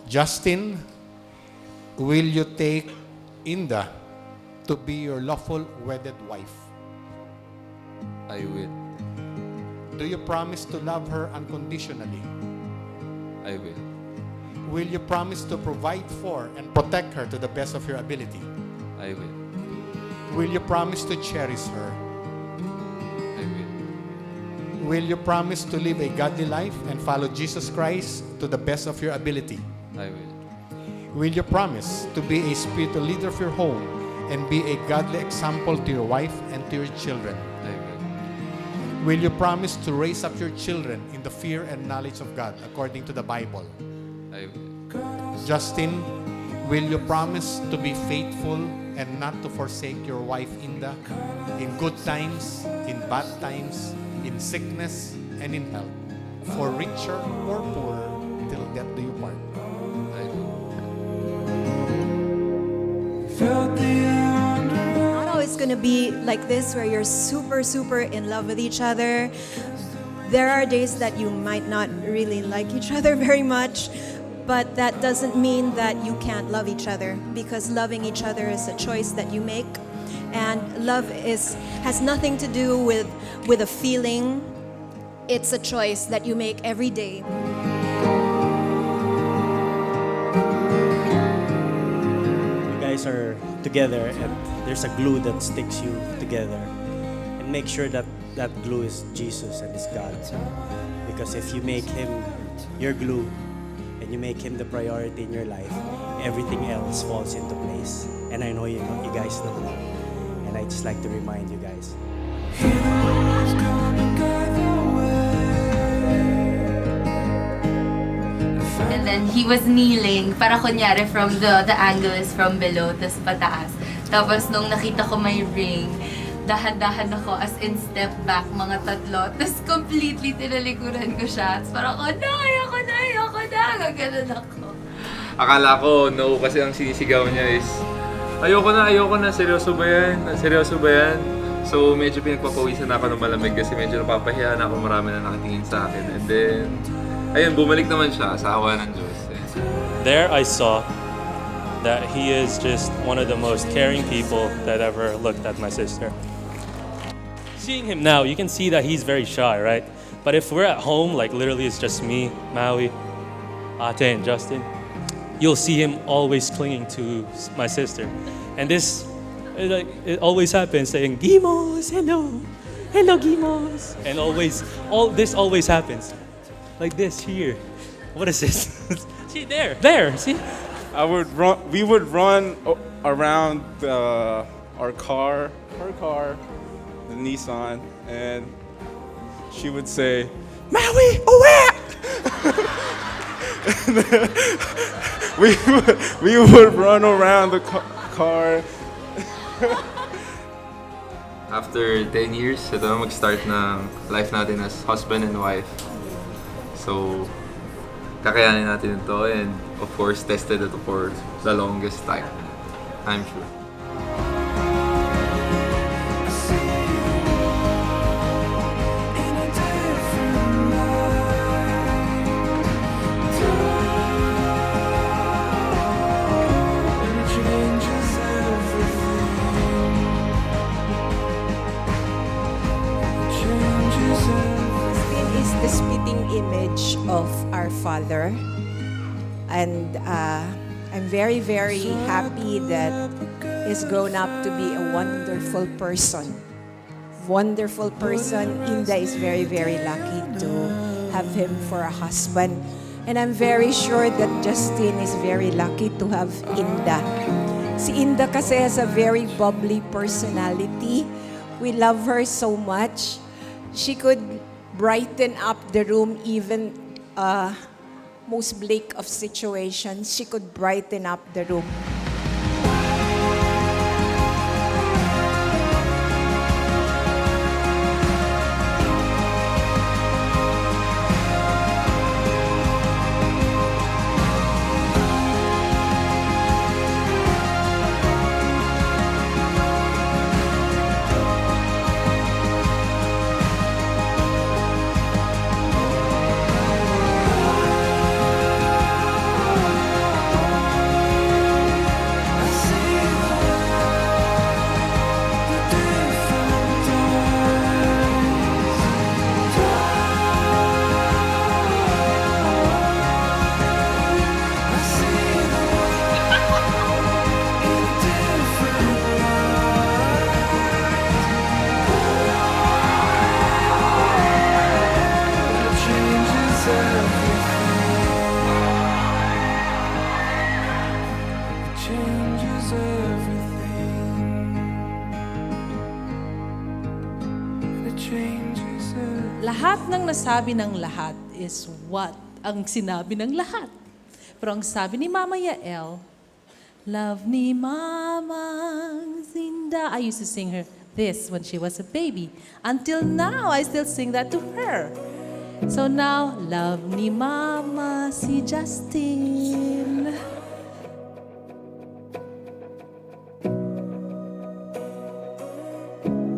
Justin, will you take Inda to be your lawful wedded wife? I will. Do you promise to love her unconditionally? I will. Will you promise to provide for and protect her to the best of your ability? I will. Will you promise to cherish her? I will. Will you promise to live a godly life and follow Jesus Christ to the best of your ability? I will. Will you promise to be a spiritual leader of your home and be a godly example to your wife and to your children? I will. Will you promise to raise up your children in the fear and knowledge of God according to the Bible? I will. Justin, will you promise to be faithful and not to forsake your wife Inda in good times, in bad times, in sickness and in health, for richer or poorer, till death do you part? I will. Not always gonna be like this where you're super, super in love with each other. There are days that you might not really like each other very much, but that doesn't mean that you can't love each other, because loving each other is a choice that you make, and love has nothing to do with a feeling. It's a choice that you make every day. You guys are together and there's a glue that sticks you together. And make sure that that glue is Jesus and is God. Because if you make Him your glue and you make Him the priority in your life, everything else falls into place. And I know you guys know that. And I just like to remind you guys. And then he was kneeling, para kunyari from the angle is from below, tas pataas. Tapos nung nakita ko may ring, dahan-dahan ako as in step back mga tatlo. Tapos completely tinalikuran ko siya. Tapos parang ako, ayoko na, gaganon ako. Akala ko no kasi ang sinisigaw niya is ayoko na, seryoso ba yan? So medyo pinagpapawisan ako ng malamig kasi medyo napapahiya na ako, marami na nakatingin sa akin. And then, ayun, bumalik naman siya sa awa ng Diyos. There I saw that he is just one of the most caring people that ever looked at my sister. Seeing him now, you can see that he's very shy, right? But if we're at home, like literally it's just me, Maui, Ate, and Justin, you'll see him always clinging to my sister. And this, it always happens, saying, Gimos, hello Gimos. And this always happens. Like this here. What is this? See, there, see? We would run around our car, the Nissan, and she would say, Maui, away! we would run around the car. After 10 years, ito na mag-start na life natin as husband and wife. So, kakayanin natin ito and of course, tested ito for the longest time. I'm sure. Justin is the spitting image of our Father. And I'm very, very happy that he's grown up to be a wonderful person. Wonderful person. Inda is very, very lucky to have him for a husband. And I'm very sure that Justin is very lucky to have Inda. Si Inda kasi has a very bubbly personality. We love her so much. She could brighten up the room even most bleak of situations. She could brighten up the room. ang nasabi ng lahat is what ang sinabi ng lahat. Pero ang sabi ni Mama Yael, love ni Mamang Zinda. I used to sing her this when she was a baby. Until now, I still sing that to her. So now, love ni Mama si Justin.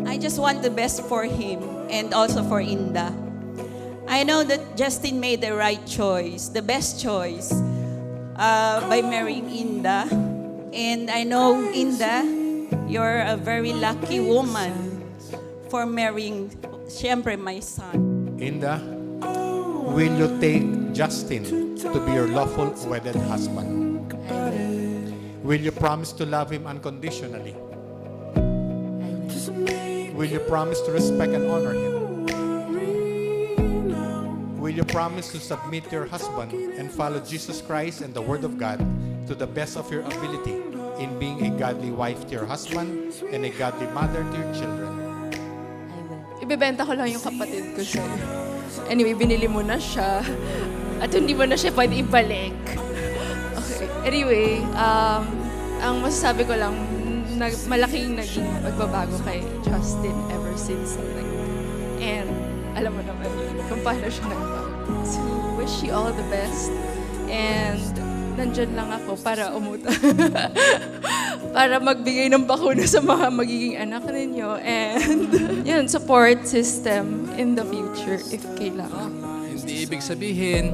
I just want the best for him and also for Inda. I know that Justin made the right choice, the best choice, by marrying Inda. And I know, Inda, you're a very lucky woman for marrying, siyempre, my son. Inda, will you take Justin to be your lawful wedded husband? Will you promise to love him unconditionally? Will you promise to respect and honor him? Will you promise to submit your husband and follow Jesus Christ and the Word of God to the best of your ability in being a godly wife to your husband and a godly mother to your children? Ibebenta ko lang yung kapatid ko sa'yo. Anyway, binili mo na siya. At hindi mo na siya pwede ibalik. Okay. Anyway, ang masasabi ko lang, malaking naging pagbabago kay Justin ever since. And alam mo naman kung paano siya nagbago. So, wish you all the best. And nandyan lang ako para umuta. Para magbigay ng bakuna sa mga magiging anak ninyo. And yun, support system in the future if kailangan. Hindi ibig sabihin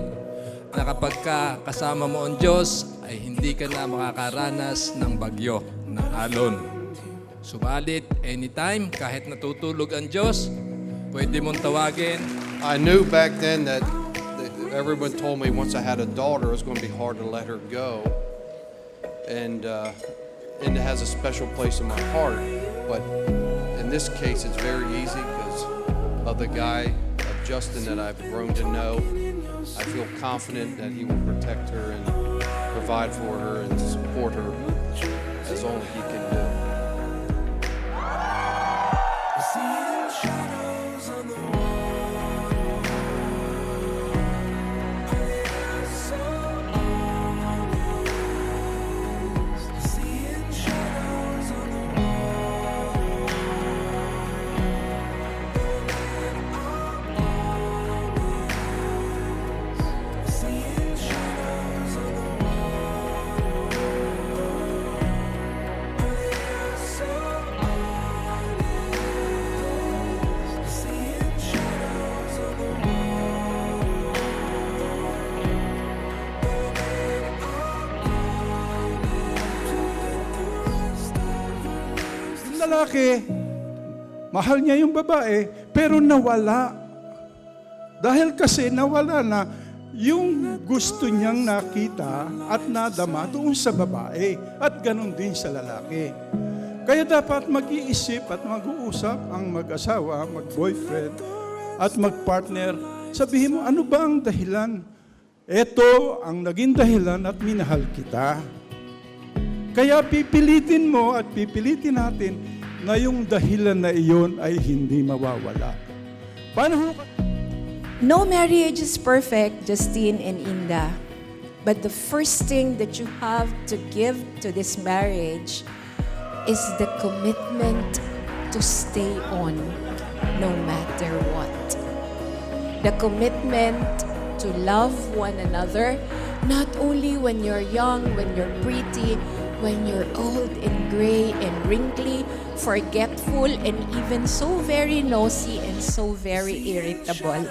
na kapag kasama mo ang Diyos, ay hindi ka na makakaranas ng bagyo, ng alon. Subalit, anytime, kahit natutulog ang Diyos, pwede mong tawagin. I knew back then that everyone told me once I had a daughter, it was going to be hard to let her go. And it has a special place in my heart. But in this case, it's very easy because of the guy, of Justin, that I've grown to know. I feel confident that he will protect her and provide for her and support her as only he can do. Lalaki, mahal niya yung babae, pero nawala. Dahil kasi nawala na yung gusto niyang nakita at nadama doon sa babae at ganun din sa lalaki. Kaya dapat mag-iisip at mag-uusap ang mag-asawa, mag-boyfriend at mag-partner. Sabihin mo, ano ba ang dahilan? Ito ang naging dahilan at minahal kita. Kaya pipilitin mo at pipilitin natin na yung dahilan na iyon ay hindi mawawala. Paano? No marriage is perfect, Justine and Inda. But the first thing that you have to give to this marriage is the commitment to stay on no matter what. The commitment to love one another, not only when you're young, when you're pretty, when you're old and gray and wrinkly, forgetful, and even so very nosy and so very irritable.